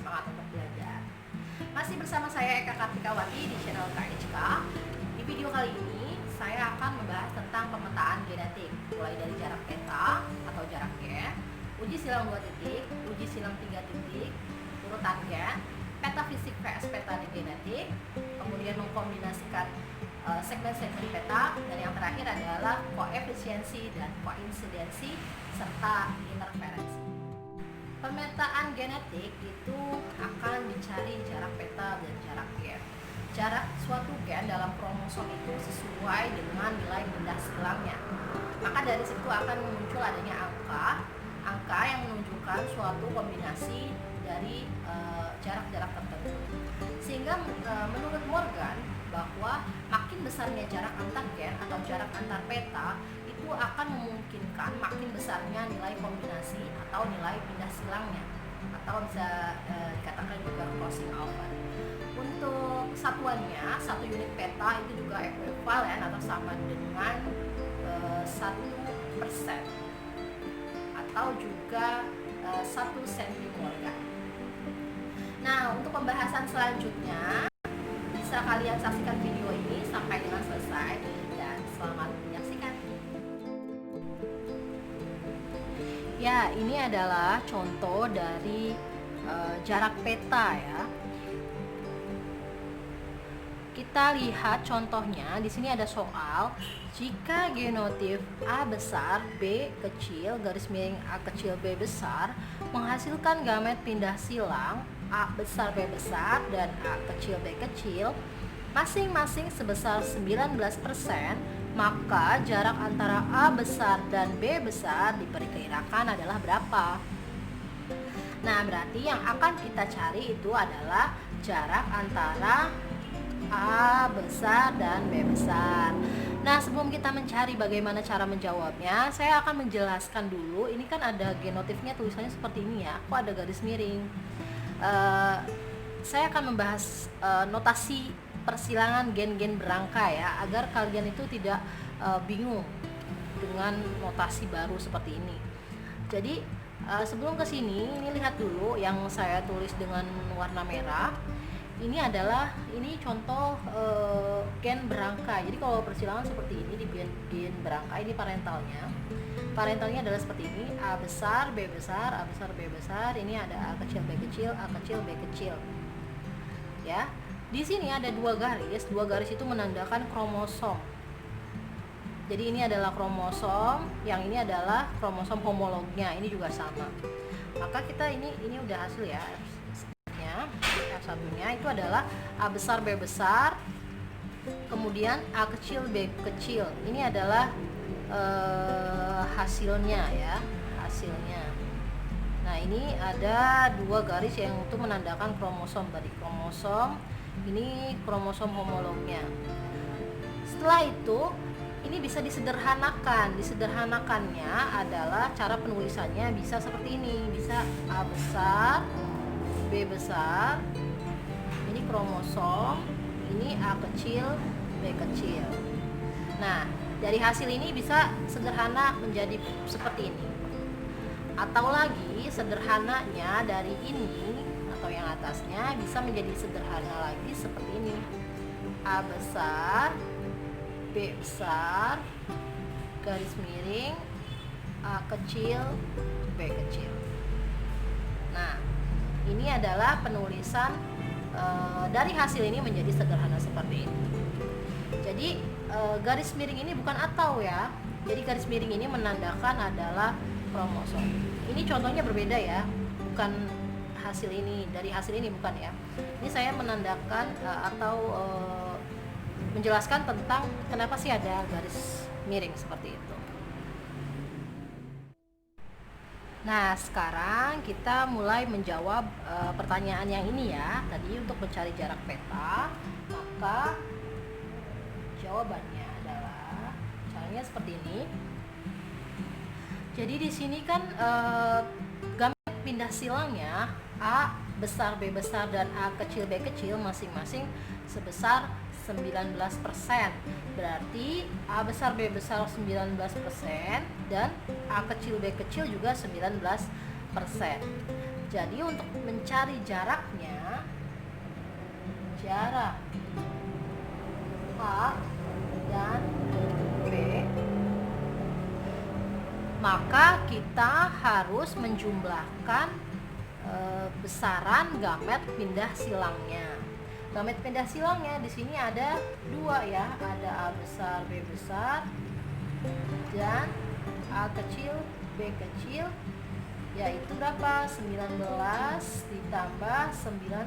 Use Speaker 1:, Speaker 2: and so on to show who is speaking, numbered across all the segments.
Speaker 1: semangat untuk belajar. Masih bersama saya Eka Kartikawati di channel KHK. Di video kali ini saya akan membahas tentang pemetaan genetik, mulai dari jarak peta atau jarak gen, uji silang 2 titik, uji silang 3 titik, urutan gen, peta fisik vs peta genetik, kemudian mengkombinasikan segmen-segmen peta, dan yang terakhir adalah koefisiensi dan koinsidensi serta interferensi. Pemetaan genetik itu akan mencari jarak peta dan jarak gen. Jarak suatu gen dalam kromosom itu sesuai dengan nilai pindah silangnya. Maka dari situ akan muncul adanya angka yang menunjukkan suatu kombinasi dari jarak-jarak tertentu. Sehingga menurut Morgan bahwa makin besarnya jarak antar gen atau jarak antar peta itu akan memungkinkan makin besarnya nilai kombinasi atau nilai pindah silangnya, atau bisa dikatakan juga crossing over. Untuk satuannya, 1 unit peta itu juga ekuivalen atau sama dengan 1% atau juga 1 centimorgan. Nah, untuk pembahasan selanjutnya bisa kalian saksikan video ini sampai dengan selesai, dan selamat menyaksikan. Ya, ini adalah contoh dari jarak peta ya. Kita lihat contohnya, di sini ada soal, jika genotip A besar, B kecil, garis miring A kecil, B besar menghasilkan gamet pindah silang A besar, B besar, dan A kecil, B kecil masing-masing sebesar 19%, maka jarak antara A besar dan B besar diperkirakan adalah berapa? Nah, berarti yang akan kita cari itu adalah jarak antara A besar dan B besar. Nah, sebelum kita mencari bagaimana cara menjawabnya, saya akan menjelaskan dulu. Ini kan ada genotipnya, tulisannya seperti ini ya. Kok ada garis miring? Saya akan membahas notasi persilangan gen-gen berangka ya, agar kalian itu tidak bingung dengan notasi baru seperti ini. Jadi sebelum ke sini, ini lihat dulu yang saya tulis dengan warna merah. Ini adalah contoh gen berangka. Jadi kalau persilangan seperti ini di gen berangka, ini parentalnya. Parentalnya adalah seperti ini: A besar, B besar, A besar, B besar. Ini ada A kecil, B kecil, A kecil, B kecil. Ya. Di sini ada 2 garis. 2 garis itu menandakan kromosom. Jadi ini adalah kromosom, yang ini adalah kromosom homolognya. Ini juga sama. Maka kita ini udah hasil ya. F1-nya itu adalah A besar, B besar, kemudian A kecil, B kecil. Ini adalah hasilnya ya, hasilnya. Nah, ini ada 2 garis yang itu menandakan kromosom tadi, kromosom. Ini kromosom homolognya. Setelah itu, ini bisa disederhanakan. Disederhanakannya adalah cara penulisannya bisa seperti ini. Bisa A besar, B besar, ini kromosom, ini A kecil, B kecil. Nah, dari hasil ini bisa sederhana menjadi seperti ini. Atau lagi sederhananya dari ini atau yang atasnya bisa menjadi sederhana lagi seperti ini. A besar, B besar, garis miring, A kecil, B kecil. Nah, ini adalah penulisan dari hasil ini menjadi sederhana seperti ini. Jadi garis miring ini bukan atau ya. Jadi garis miring ini menandakan adalah kromosom. Ini contohnya berbeda ya, bukan hasil ini, dari hasil ini bukan ya. Ini saya menandakan atau menjelaskan tentang kenapa sih ada garis miring seperti itu. Nah, sekarang kita mulai menjawab pertanyaan yang ini ya. Tadi untuk mencari jarak peta, maka jawabannya adalah caranya seperti ini. Jadi di sini kan gamet pindah silangnya A besar, B besar, dan A kecil, B kecil masing-masing sebesar 19%. Berarti A besar, B besar 19% dan A kecil, B kecil juga 19%. Jadi untuk mencari jaraknya, jarak H dan B, maka kita harus menjumlahkan besaran gamet pindah silangnya. Gamet pindah silangnya di sini ada dua ya, ada A besar, B besar, dan A kecil, B kecil, yaitu berapa? 19 ditambah 19,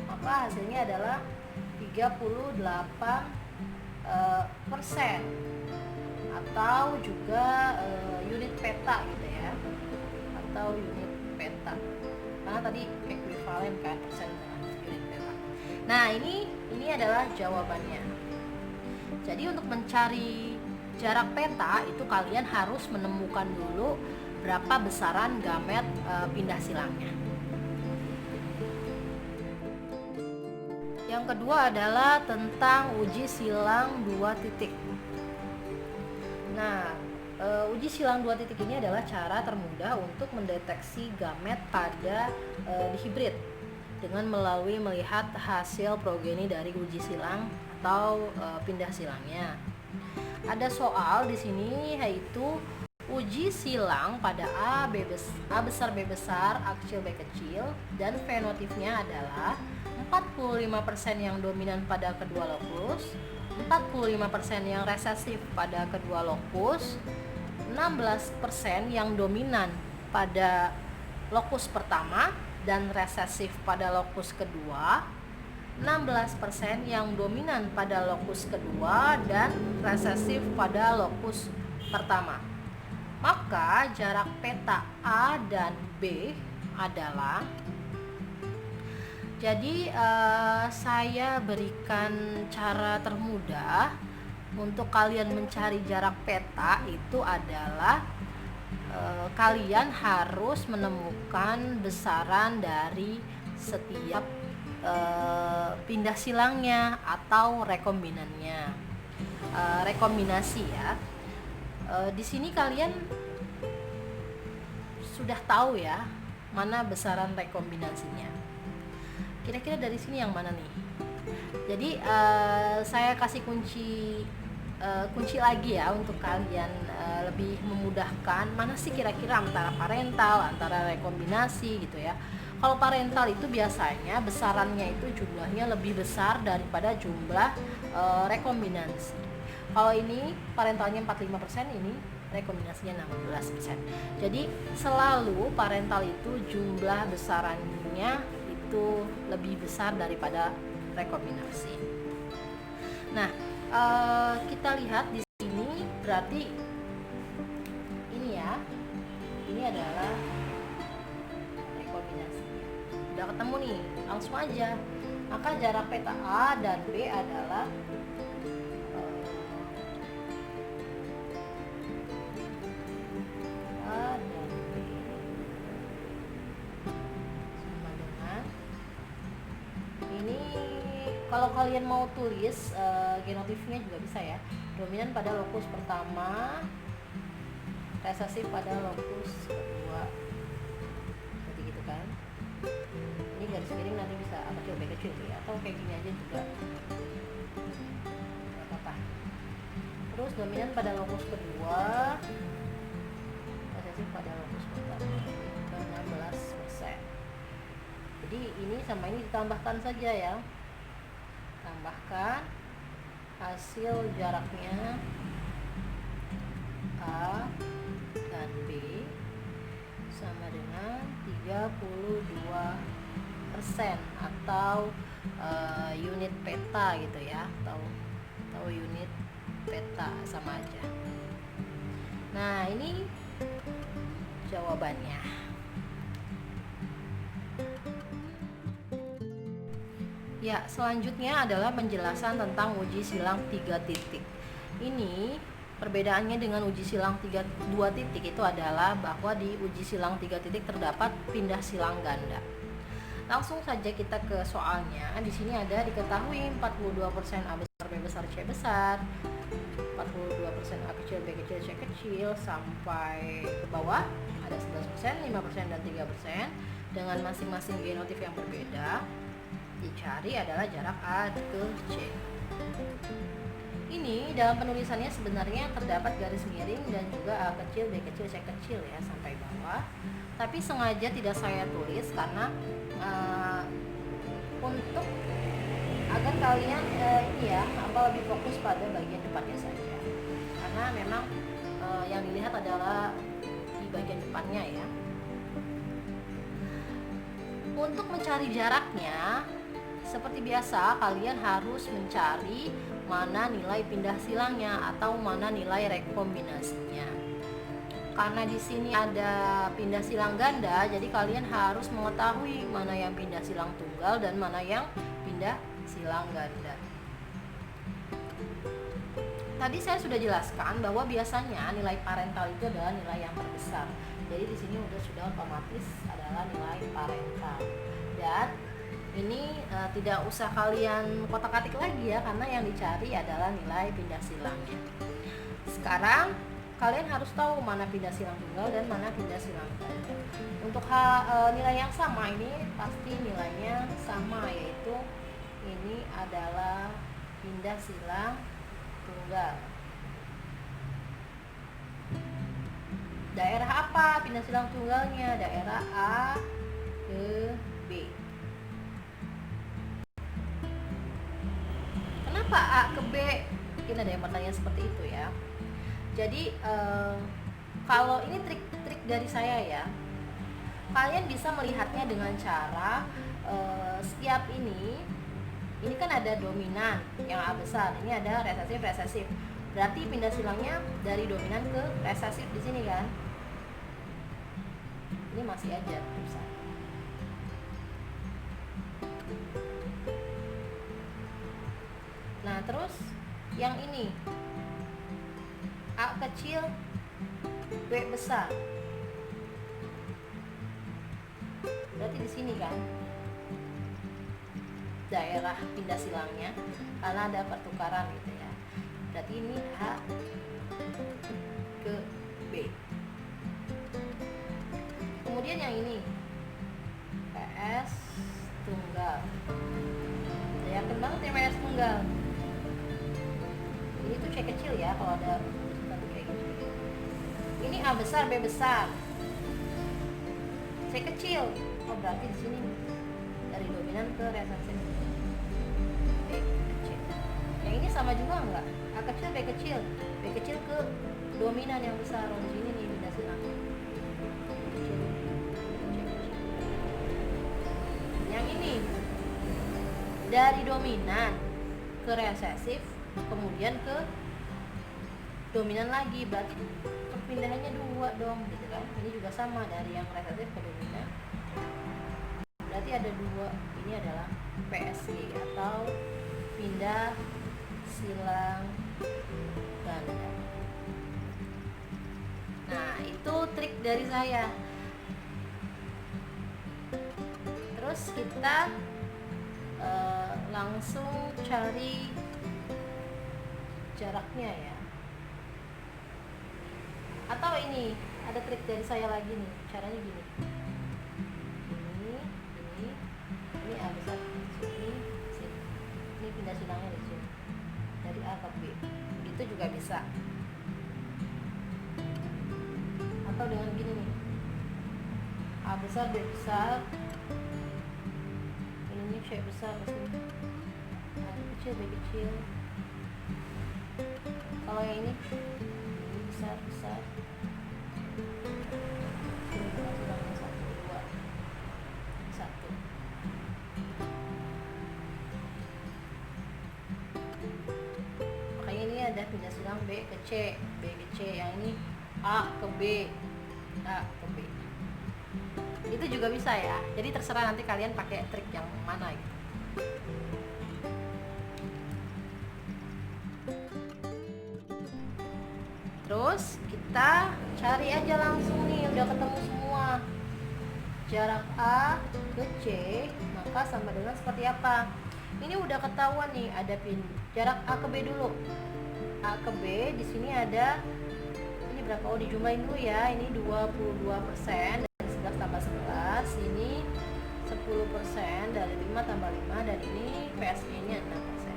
Speaker 1: maka hasilnya adalah 38% atau juga unit peta gitu ya, atau unit peta, karena tadi ekuivalen kan persen dengan unit peta. Nah ini adalah jawabannya. Jadi untuk mencari jarak peta itu kalian harus menemukan dulu berapa besaran gamet pindah silangnya. Yang kedua adalah tentang uji silang 2 titik. Nah, uji silang 2 titik ini adalah cara termudah untuk mendeteksi gamet pada dihibrid dengan melalui melihat hasil progeni dari uji silang atau pindah silangnya. Ada soal di sini yaitu uji silang pada A besar B besar, A kecil B kecil, dan fenotipnya adalah 45% yang dominan pada kedua lokus, 45% yang resesif pada kedua lokus, 16% yang dominan pada lokus pertama dan resesif pada lokus kedua, 16% yang dominan pada lokus kedua dan resesif pada lokus pertama. Maka jarak peta A dan B adalah, jadi saya berikan cara termudah untuk kalian mencari jarak peta itu adalah kalian harus menemukan besaran dari setiap pindah silangnya atau rekombinannya, rekombinasi ya. Di sini kalian sudah tahu ya mana besaran rekombinasinya. Kira-kira dari sini yang mana nih? Jadi saya kasih kunci lagi ya untuk kalian lebih memudahkan mana sih kira-kira antara parental, antara rekombinasi gitu ya. Kalau parental itu biasanya besarannya itu jumlahnya lebih besar daripada jumlah rekombinasi. Kalau ini parentalnya 45%, ini rekombinasinya 16%. Jadi selalu parental itu jumlah besarannya itu lebih besar daripada rekombinasi. Nah, kita lihat di sini berarti ini ya, ini adalah rekombinasinya. Udah ketemu nih, langsung aja. Maka jarak peta A dan B adalah A dan B sama dengan ini. Kalau kalian mau tulis genotipnya juga bisa ya. Dominan pada lokus pertama, resesif pada lokus kedua. Jadi gitu kan. Ini garis miring nanti bisa A kecil B kecil ya, atau kayak gini aja juga. Gak apa-apa. Terus dominan pada lokus kedua, resesif pada lokus pertama, ke 16%. Jadi ini sama ini ditambahkan saja ya. Tambahkan hasil jaraknya A dan B sama dengan 32% atau unit peta gitu ya, atau unit peta sama aja. Nah ini jawabannya. Ya, selanjutnya adalah penjelasan tentang uji silang 3 titik. Ini perbedaannya dengan uji silang 2 titik itu adalah bahwa di uji silang 3 titik terdapat pindah silang ganda. Langsung saja kita ke soalnya. Di sini ada diketahui 42% A besar B besar C besar, 42% A kecil, B kecil, C kecil, sampai ke bawah ada 11%, 5%, dan 3%. Dengan masing-masing genotif yang berbeda, dicari adalah jarak A ke C. Ini dalam penulisannya sebenarnya terdapat garis miring dan juga A kecil, B kecil, C kecil ya sampai bawah. Tapi sengaja tidak saya tulis karena untuk agar kalian lebih fokus pada bagian depannya saja. Karena memang yang dilihat adalah di bagian depannya ya. Untuk mencari jaraknya, seperti biasa kalian harus mencari mana nilai pindah silangnya atau mana nilai rekombinasinya. Karena di sini ada pindah silang ganda, jadi kalian harus mengetahui mana yang pindah silang tunggal dan mana yang pindah silang ganda. Tadi saya sudah jelaskan bahwa biasanya nilai parental itu adalah nilai yang terbesar. Jadi di sini sudah otomatis adalah nilai parental. Dan ini tidak usah kalian kotak-katik lagi ya, karena yang dicari adalah nilai pindah silangnya. Sekarang kalian harus tahu mana pindah silang tunggal dan mana pindah silang ganda. Untuk nilai yang sama ini pasti nilainya sama, yaitu ini adalah pindah silang tunggal. Daerah apa pindah silang tunggalnya? Daerah A ke B. Kenapa A ke B? Mungkin ada yang bertanya seperti itu ya. Jadi kalau ini trik dari saya ya, kalian bisa melihatnya dengan cara setiap ini kan ada dominan yang A besar, ini ada resesif. Berarti pindah silangnya dari dominan ke resesif di sini kan? Ini masih aja besar. Nah, terus yang ini A kecil, B besar. Berarti di sini kan daerah pindah silangnya, karena ada pertukaran gitu ya. Berarti ini A ke B. Kemudian yang ini PS tunggal. Saya yakin banget ya PS tunggal. Ini tuh C kecil ya kalau ada kayak gitu. Ini A besar, B besar, C kecil. Oh berarti di sini dari dominan ke resesif. B kecil. Yang ini sama juga enggak? A kecil, B kecil, B kecil ke dominan yang besar. Oh, di sini nih pindah silang. Yang ini dari dominan ke resesif, kemudian ke dominan lagi, berarti perpindahannya 2 dong gitu kan. Ini juga sama dari yang resesif ke dominan, berarti ada 2. Ini adalah PSG atau pindah silang ganda. Nah, itu trik dari saya. Terus kita langsung cari jaraknya ya. Atau ini ada trik dari saya lagi nih, caranya gini. Ini A besar di sini. Ini pindah silangnya di sini. Dari A ke B. Begitu juga bisa. Atau dengan gini nih. A besar, B besar. Ini C besar di sini. A kecil, B kecil. Kalau yang ini besar. Ini pindah silangnya 1, 2, 1. Makanya ini ada pindah silang B ke C, B ke C. Yang ini A ke B, A ke B. Itu juga bisa ya. Jadi terserah nanti kalian pakai trik yang mana gitu. Terus kita cari aja langsung nih, udah ketemu semua jarak A ke C, maka sama dengan seperti apa. Ini udah ketahuan nih, ada jarak A ke B dulu. A ke B di sini ada ini berapa? Oh, dijumlahin dulu ya. Ini 22% dari 11 tambah 11. Ini 10% dari 5 tambah 5, dan ini PSG-nya 6%.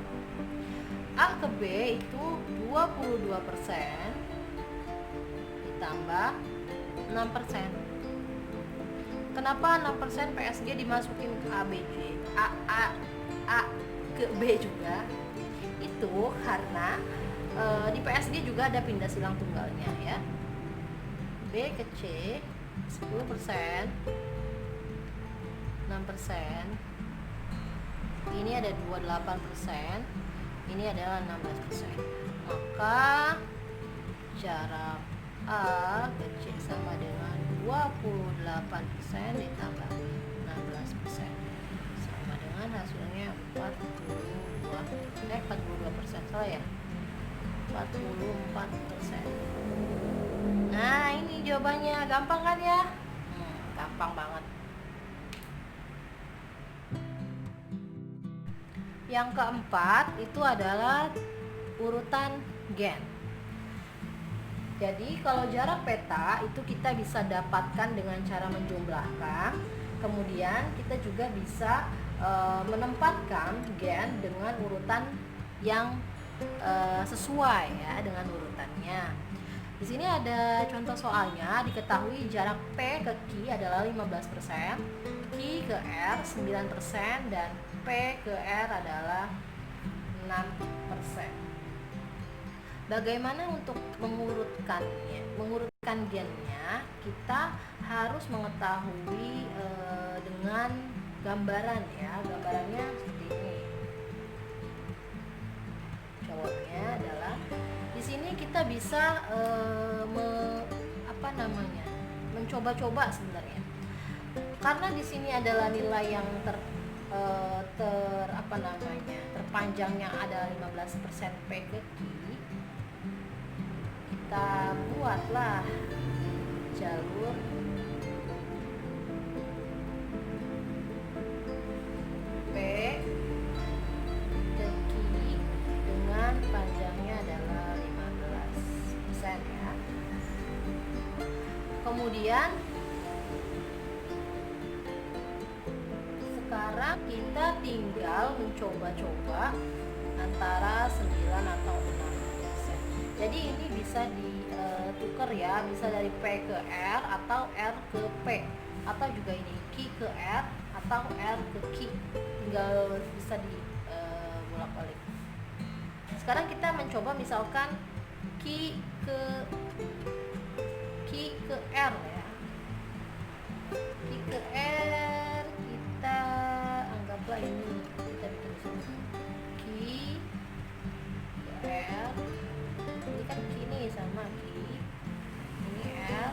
Speaker 1: A ke B itu 22% ditambah 6%. Kenapa 6% PSG dimasukin ke ABC? A ke B juga? Itu karena di PSG juga ada pindah silang tunggalnya ya. B ke C 10%, 6%. Ini ada 28%, ini adalah 16%. Maka jarak A ke C sama dengan 28% ditambah 16%, sama dengan hasilnya 42%. Salah ya? 44%. Nah, ini jawabannya. Gampang kan ya? Gampang banget. Yang keempat itu adalah urutan gen. Jadi kalau jarak peta itu kita bisa dapatkan dengan cara menjumlahkan. Kemudian kita juga bisa menempatkan gen dengan urutan yang sesuai ya dengan urutannya. Di sini ada contoh soalnya. Diketahui jarak P ke Q adalah 15%, Q ke R 9%, dan P ke R adalah 6%. Bagaimana untuk mengurutkannya? Mengurutkan gennya, kita harus mengetahui dengan gambaran ya. Gambarannya seperti ini. Jawabnya adalah di sini kita bisa mencoba-coba sebenarnya. Karena di sini adalah nilai yang terpanjangnya ada 15% P ke Q. Kita buatlah jalur P ke Q dengan panjangnya adalah 15% ya. Kemudian sekarang kita tinggal mencoba-coba antara 9 atau 6%. Jadi ini bisa ditukar ya, bisa dari P ke R atau R ke P, atau juga ini Q ke R atau R ke Q, tinggal bisa di bolak-balik. Sekarang kita mencoba misalkan Q ke R ya. Q ke R kita anggaplah ini, kita bikin di sini Q ke R. Ini kan Q nih sama Q, ini R,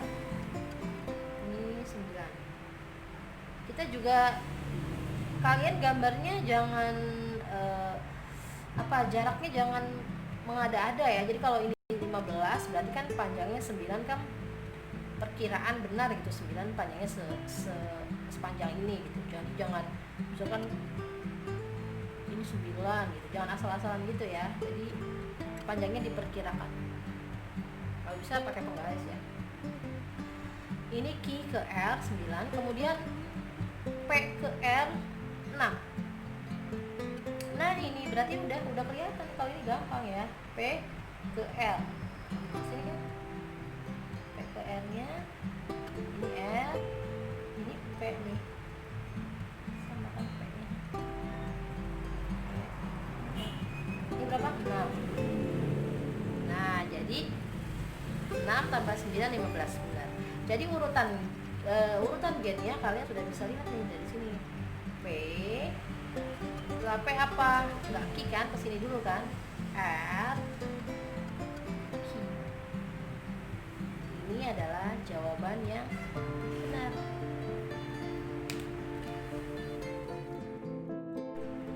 Speaker 1: ini 9. Kita juga, kalian gambarnya jangan jaraknya jangan mengada-ada ya. Jadi kalau ini 15 berarti kan panjangnya 9 kan, perkiraan benar gitu, 9 panjangnya sepanjang ini gitu. Jadi jangan misalkan ini 9 gitu, jangan asal-asalan gitu ya. Jadi panjangnya diperkirakan. Kalau bisa pakai penggaris ya. Ini Q ke R 9, kemudian P ke R 6. Nah, ini berarti udah kelihatan kalau ini gampang ya. P ke R. Sini kan. P ke R-nya ini R, ini P nih. Sama kan P-nya. Ini berapa? 6. Nah, jadi 6 tambah 9 15. Jadi urutan gennya kalian sudah bisa lihat nih dari sini. P, setelah P apa? Enggak Q kan, kesini dulu kan. R, Q. Ini adalah jawaban yang benar.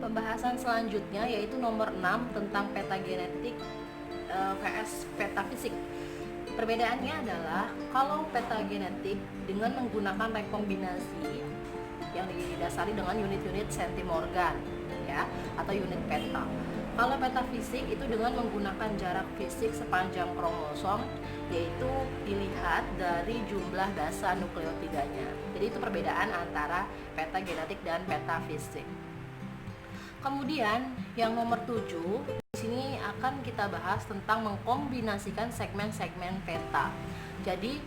Speaker 1: Pembahasan selanjutnya yaitu nomor 6 tentang peta genetik vs peta fisik. Perbedaannya adalah kalau peta genetik dengan menggunakan rekombinasi yang didasari dengan unit-unit centimorgan ya, atau unit peta. Kalau peta fisik itu dengan menggunakan jarak fisik sepanjang kromosom, yaitu dilihat dari jumlah dasar nukleotidanya. Jadi itu perbedaan antara peta genetik dan peta fisik. Kemudian yang nomor 7, di sini akan kita bahas tentang mengkombinasikan segmen-segmen peta. Jadi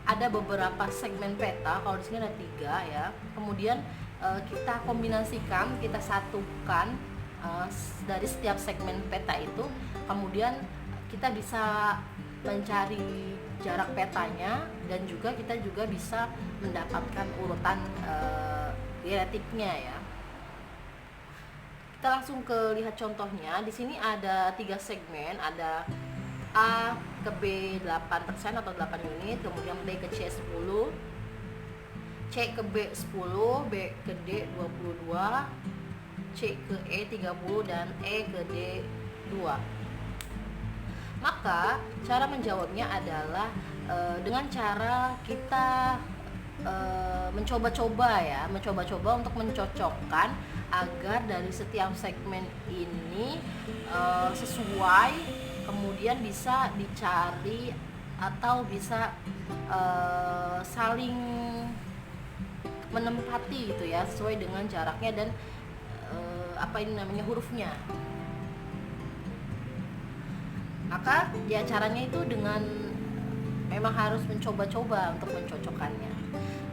Speaker 1: ada beberapa segmen peta, kalau di sini ada 3 ya. Kemudian kita kombinasikan, kita satukan dari setiap segmen peta itu, kemudian kita bisa mencari jarak petanya dan juga kita juga bisa mendapatkan urutan genetiknya ya. Kita langsung ke lihat contohnya. Di sini ada 3 segmen, ada A ke B 8% atau 8 unit, kemudian B ke C 10, C ke B 10, B ke D 22, C ke E 30 dan E ke D 2. Maka cara menjawabnya adalah dengan cara kita mencoba-coba untuk mencocokkan agar dari setiap segmen ini sesuai, kemudian bisa dicari atau bisa saling menempati gitu ya, sesuai dengan jaraknya dan hurufnya. Maka ya caranya itu dengan memang harus mencoba-coba untuk mencocokkannya.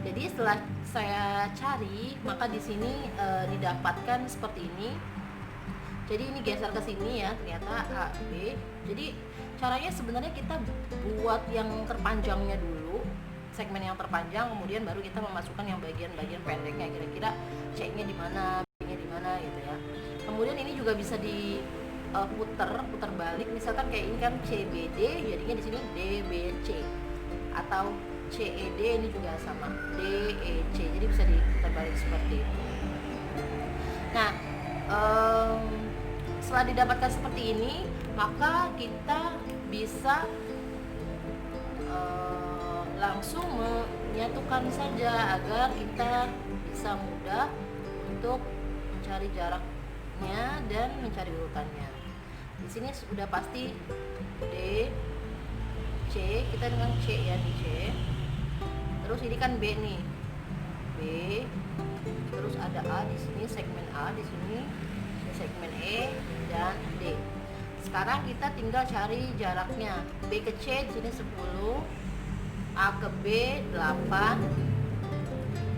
Speaker 1: Jadi setelah saya cari, maka di sini didapatkan seperti ini. Jadi ini geser ke sini ya, ternyata A, B. Jadi caranya sebenarnya kita buat yang terpanjangnya dulu, segmen yang terpanjang, kemudian baru kita memasukkan yang bagian-bagian pendeknya, kira-kira C-nya di mana, B-nya di mana gitu ya. Kemudian ini juga bisa putar balik, misalkan kayak ini kan CBD, jadinya di sini DBC, atau CED ini juga sama DEC, jadi bisa diputar balik seperti itu. Nah, setelah didapatkan seperti ini, maka kita bisa langsung menyatukan saja agar kita bisa mudah untuk mencari jaraknya dan mencari urutannya. Di sini sudah pasti D, C, kita dengan C ya, di C. Terus ini kan B nih, B. Terus ada A di sini, segmen A di sini, segmen E dan D. Sekarang kita tinggal cari jaraknya. B ke C di sini 10, A ke B 8,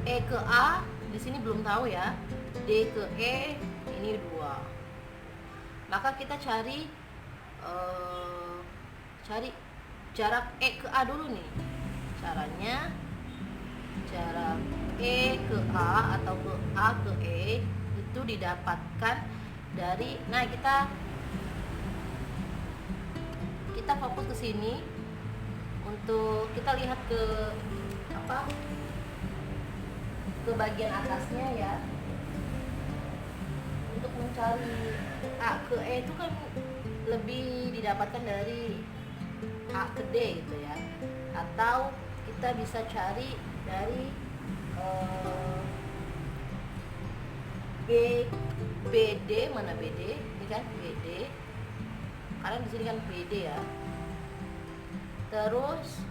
Speaker 1: E ke A di sini belum tahu ya, D ke E ini 2. Maka kita cari jarak E ke A dulu nih. Caranya jarak E ke A atau ke A ke E itu didapatkan dari, nah kita fokus ke sini untuk kita lihat ke bagian atasnya ya. Untuk mencari A ke E itu kan lebih didapatkan dari A ke D gitu ya, atau kita bisa cari dari BD, mana BD? Ini kan BD, karena di sini kan BD ya. Terus,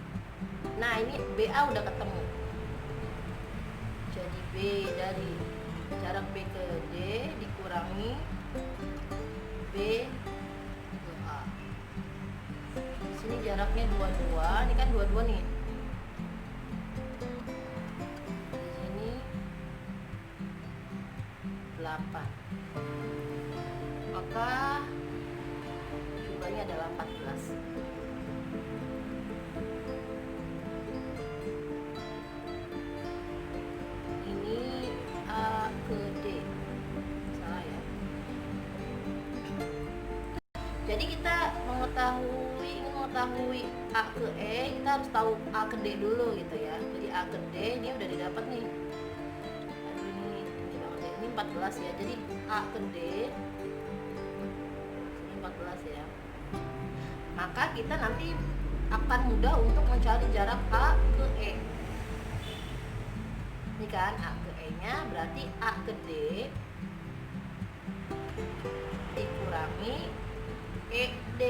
Speaker 1: nah ini BA udah ketemu. Jadi B dari jarak B ke D dikurangi B ke A. Di sini jaraknya 22, ini kan 22 nih. Di sini 8. Maka jumlahnya adalah 14. Ini A ke D. Salah ya. Jadi kita mengetahui A ke E, kita harus tahu A ke D dulu gitu ya. Jadi A ke D ini udah didapat nih. Ini 14 ya. Jadi A ke D ini 14 ya. Maka kita nanti akan mudah untuk mencari jarak A ke E. Ini kan A ke E nya, berarti A ke D dikurangi ED.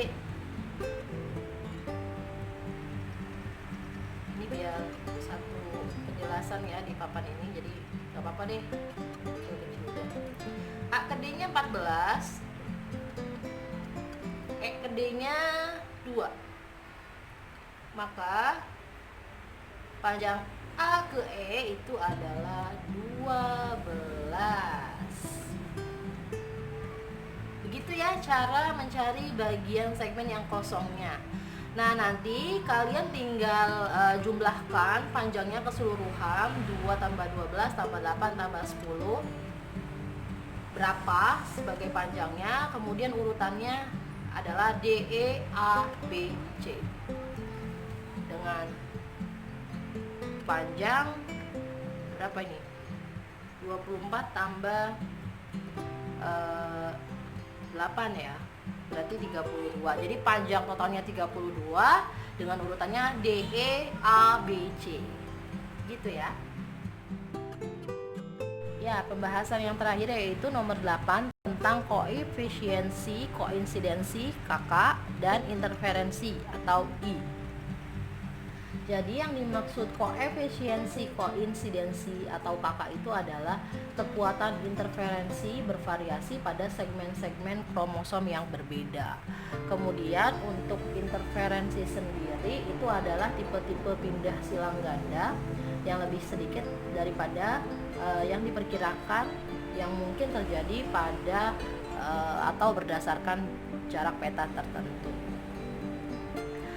Speaker 1: Ini biar satu penjelasan ya di papan ini, jadi gak apa-apa deh kecil-kecil udah. A ke D nya 14, E ke D nya 2, maka panjang A ke E itu adalah 12. Begitu ya cara mencari bagian segmen yang kosongnya. Nah, nanti kalian tinggal jumlahkan panjangnya keseluruhan, 2 tambah 12 tambah 8 tambah 10 berapa sebagai panjangnya, kemudian urutannya adalah D, E, A, B, C dengan panjang berapa ini? 24 tambah 8 ya, berarti 32. Jadi panjang totalnya 32 dengan urutannya D, E, A, B, C gitu ya. Ya, pembahasan yang terakhir yaitu nomor 8 tentang koefisiensi, koinsidensi, kakak, dan interferensi atau I. Jadi yang dimaksud koefisiensi, koinsidensi atau kakak itu adalah kekuatan interferensi bervariasi pada segmen-segmen kromosom yang berbeda. Kemudian untuk interferensi sendiri itu adalah tipe-tipe pindah silang ganda yang lebih sedikit daripada yang diperkirakan yang mungkin terjadi pada atau berdasarkan jarak peta tertentu.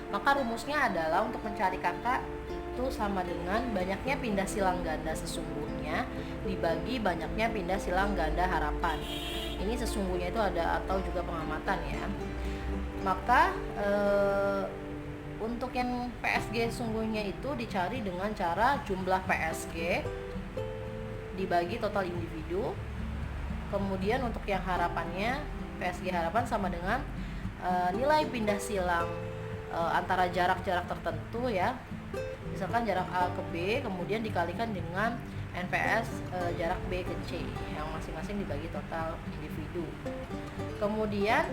Speaker 1: Maka rumusnya adalah untuk mencari kakak itu sama dengan banyaknya pindah silang ganda sesungguhnya dibagi banyaknya pindah silang ganda harapan. Ini sesungguhnya itu ada atau juga pengamatan ya. Maka untuk yang PSG sesungguhnya itu dicari dengan cara jumlah PSG dibagi total individu. Kemudian untuk yang harapannya, PSG harapan sama dengan nilai pindah silang antara jarak-jarak tertentu ya, misalkan jarak A ke B kemudian dikalikan dengan NPS jarak B ke C yang masing-masing dibagi total individu. Kemudian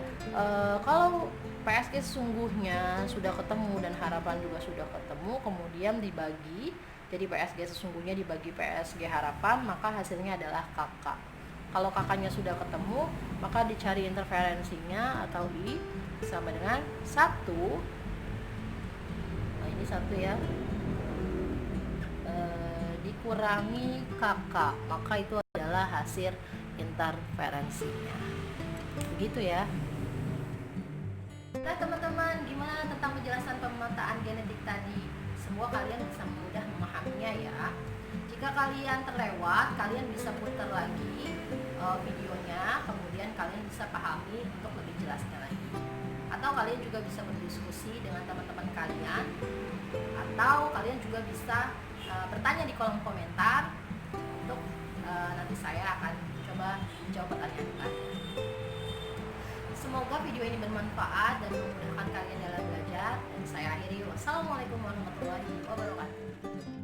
Speaker 1: kalau PSG sesungguhnya sudah ketemu dan harapan juga sudah ketemu, kemudian dibagi, jadi PSG sesungguhnya dibagi PSG harapan, maka hasilnya adalah kakak. Kalau kakaknya sudah ketemu, maka dicari interferensinya atau I sama dengan 1. Ini 1 ya, dikurangi kakak, maka itu adalah hasil interferensinya. Begitu ya. Nah teman-teman, gimana tentang penjelasan pemetaan genetik tadi? Semua kalian bisa mudah memahaminya ya. Jika kalian terlewat, kalian bisa putar lagi videonya, kemudian kalian bisa pahami untuk lebih jelasnya lagi. Atau kalian juga bisa berdiskusi dengan teman-teman kalian, atau kalian juga bisa bertanya di kolom komentar untuk nanti saya akan coba menjawab pertanyaan kalian. Semoga video ini bermanfaat dan memudahkan kalian dalam belajar, dan saya akhiri. Wassalamualaikum warahmatullahi wabarakatuh.